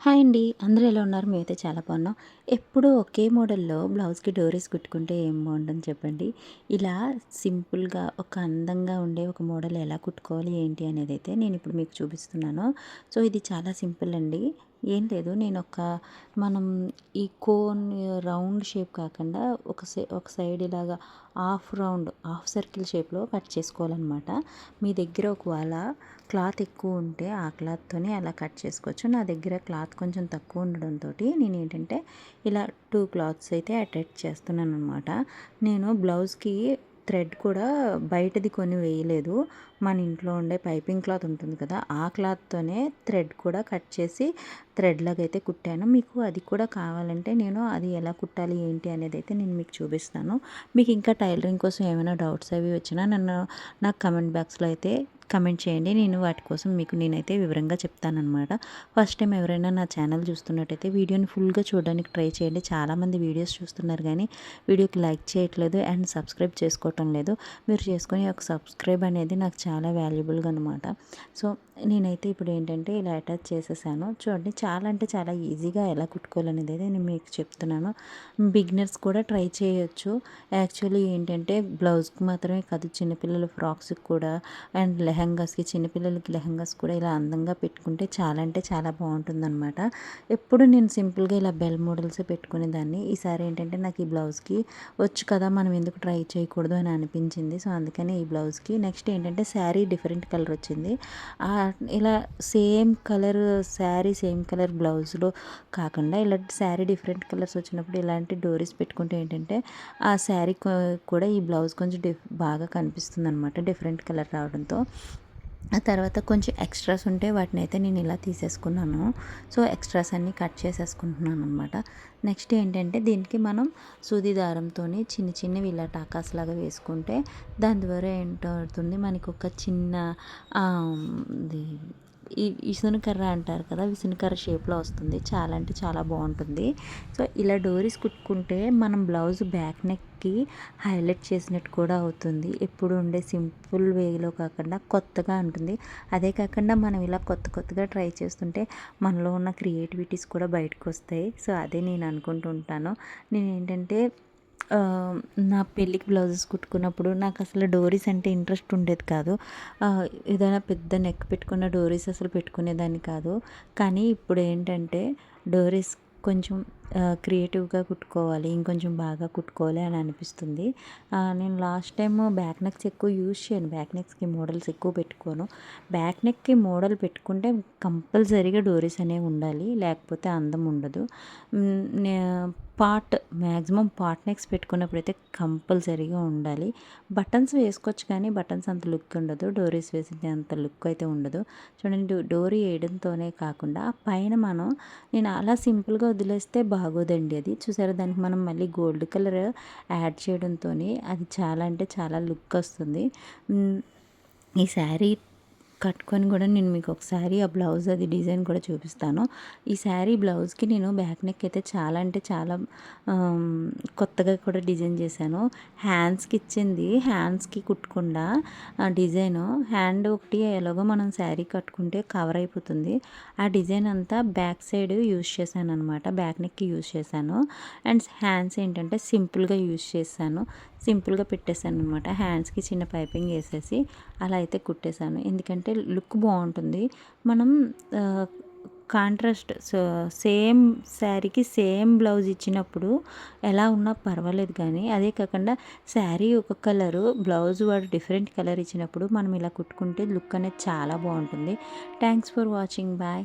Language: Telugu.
హాయ్ అండి. అందరూ ఎలా ఉన్నారు? మేమైతే చాలా బాగున్నాం. ఎప్పుడూ ఒకే మోడల్‌లో బ్లౌజ్‌కి డోరీస్ కుట్టుకుంటే ఏం బాగుంటుంది చెప్పండి. ఇలా సింపుల్‌గా ఒక అందంగా ఉండే ఒక మోడల్ ఎలా కుట్టుకోవాలి ఏంటి అనేదైతే నేనిప్పుడు మీకు చూపిస్తున్నాను. సో, ఇది చాలా సింపుల్ అండి. ఏం లేదు, మనం ఈ కోన్ రౌండ్ షేప్ కాకుండా ఒక సైడ్ ఇలాగా హాఫ్ సర్కిల్ షేప్‌లో కట్ చేసుకోవాలనమాట. మీ దగ్గర ఒకవేళ క్లాత్ ఎక్కువ ఉంటే ఆ క్లాత్తోని అలా కట్ చేసుకోవచ్చు. నా దగ్గర క్లాత్ కొంచెం తక్కువ ఉండడంతో నేనేంటంటే ఇలా 2 క్లాత్స్ అయితే అటాచ్ చేస్తున్నాననమాట. నేను బ్లౌజ్‌కి థ్రెడ్ కూడా బయటది కొని వేయలేదు. మన ఇంట్లో ఉండే పైపింగ్ క్లాత్ ఉంటుంది కదా, ఆ క్లాత్తోనే థ్రెడ్ కూడా కట్ చేసి థ్రెడ్ లాగా అయితే కుట్టాను. మీకు అది కూడా కావాలంటే నేను అది ఎలా కుట్టాలి ఏంటి అనేది అయితే నేను మీకు చూపిస్తాను. మీకు ఇంకా టైలరింగ్ కోసం ఏమైనా డౌట్స్ అవి వచ్చినా నాకు కమెంట్ బాక్స్లో అయితే కమెంట్ చేయండి. నేను వాటి కోసం నేనైతే వివరంగా చెప్తానన్నమాట. ఫస్ట్ టైం ఎవరైనా నా ఛానల్ చూస్తున్నట్టయితే వీడియోని ఫుల్గా చూడడానికి ట్రై చేయండి. చాలామంది వీడియోస్ చూస్తున్నారు కానీ వీడియోకి లైక్ చేయట్లేదు అండ్ సబ్స్క్రైబ్ చేసుకోవటం లేదు. మీరు చేసుకునే ఒక సబ్స్క్రైబ్ అనేది నాకు చాలా వాల్యుబుల్గా అనమాట. సో, నేనైతే ఇప్పుడు ఏంటంటే ఇలా అటాచ్ చేసేసాను. చూడండి, చాలా అంటే చాలా ఈజీగా ఎలా కుట్టుకోవాలనేది అయితే నేను మీకు చెప్తున్నాను. బిగినర్స్ కూడా ట్రై చేయొచ్చు. యాక్చువల్లీ ఏంటంటే బ్లౌజ్కి మాత్రమే కాదు, చిన్నపిల్లల ఫ్రాక్స్కి కూడా అండ్ లెహంగాస్కి, చిన్నపిల్లలకి లెహంగాస్ కూడా ఇలా అందంగా పెట్టుకుంటే చాలా అంటే చాలా బాగుంటుందన్నమాట. ఎప్పుడు నేను సింపుల్గా ఇలా బెల్ మోడల్సే పెట్టుకునేదాన్ని. ఈసారి ఏంటంటే నాకు ఈ బ్లౌజ్కి వచ్చు కదా, మనం ఎందుకు ట్రై చేయకూడదు అని అనిపించింది. సో, అందుకని ఈ బ్లౌజ్కి నెక్స్ట్ ఏంటంటే శారీ డిఫరెంట్ కలర్ వచ్చింది. ఇలా సేమ్ కలర్ బ్లౌజ్లో కాకుండా ఇలా శారీ డిఫరెంట్ కలర్స్ వచ్చినప్పుడు ఇలాంటి డోరీస్ పెట్టుకుంటే ఏంటంటే ఆ శారీ కూడా ఈ బ్లౌజ్ కొంచెం బాగా కనిపిస్తుంది అనమాట, డిఫరెంట్ కలర్ రావడంతో. ఆ తర్వాత కొంచెం ఎక్స్ట్రాస్ ఉంటే వాటిని అయితే నేను ఇలా తీసేసుకున్నాను. సో, ఎక్స్ట్రాస్ అన్నీ కట్ చేసేసుకుంటున్నాను అనమాట. నెక్స్ట్ ఏంటంటే దీనికి మనం సూది దారంతో చిన్న చిన్నవి ఇలా టాకాస్ లాగా వేసుకుంటే దాని ద్వారా ఏంటవుతుంది, మనకి ఒక చిన్న ఇది విసునకర్ర అంటారు కదా, విసునకర్ర షేప్లో వస్తుంది. చాలా అంటే చాలా బాగుంటుంది. సో, ఇలా డోరీస్ కుట్టుకుంటే మనం బ్లౌజ్ బ్యాక్ నెక్కి హైలైట్ చేసినట్టు కూడా అవుతుంది. ఎప్పుడు ఉండే సింపుల్ వేలో కాకుండా కొత్తగా ఉంటుంది. అదే కాకుండా మనం ఇలా కొత్తగా ట్రై చేస్తుంటే మనలో ఉన్న క్రియేటివిటీస్ కూడా బయటకు వస్తాయి. సో, అదే నేను అనుకుంటూ ఉంటాను. నేనేంటంటే నా పెళ్ళికి బ్లౌజెస్ కుట్టుకున్నప్పుడు నాకు అసలు డోరీస్ అంటే ఇంట్రెస్ట్ ఉండేది కాదు. ఏదైనా పెద్ద నెక్ పెట్టుకున్న డోరీస్ అసలు పెట్టుకునేదాన్ని కాదు. కానీ ఇప్పుడు ఏంటంటే డోరీస్ కొంచెం క్రియేటివ్గా కుట్టుకోవాలి, ఇంకొంచెం బాగా కుట్టుకోవాలి అని అనిపిస్తుంది. నేను లాస్ట్ టైం బ్యాక్ నెక్స్ ఎక్కువ యూజ్ చేయను. బ్యాక్ నెక్స్కి మోడల్స్ ఎక్కువ పెట్టుకోను. బ్యాక్ నెక్కి మోడల్ పెట్టుకుంటే కంపల్సరీగా డోరీస్ అనేవి ఉండాలి, లేకపోతే అందం ఉండదు. మ్యాక్సిమం పార్ట్ నెక్స్ పెట్టుకున్నప్పుడైతే కంపల్సరీగా ఉండాలి. బటన్స్ వేసుకోవచ్చు కానీ బటన్స్ అంత లుక్ ఉండదు, డోరీస్ వేసింది అంత లుక్ అయితే ఉండదు. చూడండి, డోరీ వేయడంతోనే కాకుండా పైన నేను అలా సింపుల్గా వదిలేస్తే బాగోదండి. అది చూసారా, దానికి మనం మళ్ళీ గోల్డ్ కలర్ యాడ్ చేయడంతో అది చాలా అంటే చాలా లుక్ వస్తుంది. ఈ శారీ కట్టుకొని కూడా నేను మీకు ఒకసారి ఆ బ్లౌజ్ అది డిజైన్ కూడా చూపిస్తాను. ఈ శారీ బ్లౌజ్కి నేను బ్యాక్ నెక్ అయితే చాలా అంటే చాలా కొత్తగా కూడా డిజైన్ చేశాను. హ్యాండ్స్కి కుట్టకుండా డిజైను హ్యాండ్ ఒకటి ఎలాగో మనం శారీ కట్టుకుంటే కవర్ అయిపోతుంది. ఆ డిజైన్ అంతా బ్యాక్ సైడ్ యూజ్ చేశాను అనమాట, బ్యాక్ నెక్కి యూజ్ చేశాను. అండ్ హ్యాండ్స్ ఏంటంటే సింపుల్గా పెట్టేశాను అనమాట. హ్యాండ్స్కి చిన్న పైపింగ్ వేసేసి అలా అయితే కుట్టేశాను. ఎందుకంటే లుక్ బాగుంటుంది. మనం కాంట్రాస్ట్ సేమ్ శారీకి సేమ్ బ్లౌజ్ ఇచ్చినప్పుడు ఎలా ఉన్నా పర్వాలేదు, కానీ అదే కాకుండా శారీ ఒక కలరు బ్లౌజ్ వాడు డిఫరెంట్ కలర్ ఇచ్చినప్పుడు మనం ఇలా కుట్టుకుంటే లుక్ అనేది చాలా బాగుంటుంది. Thanks for watching. బాయ్.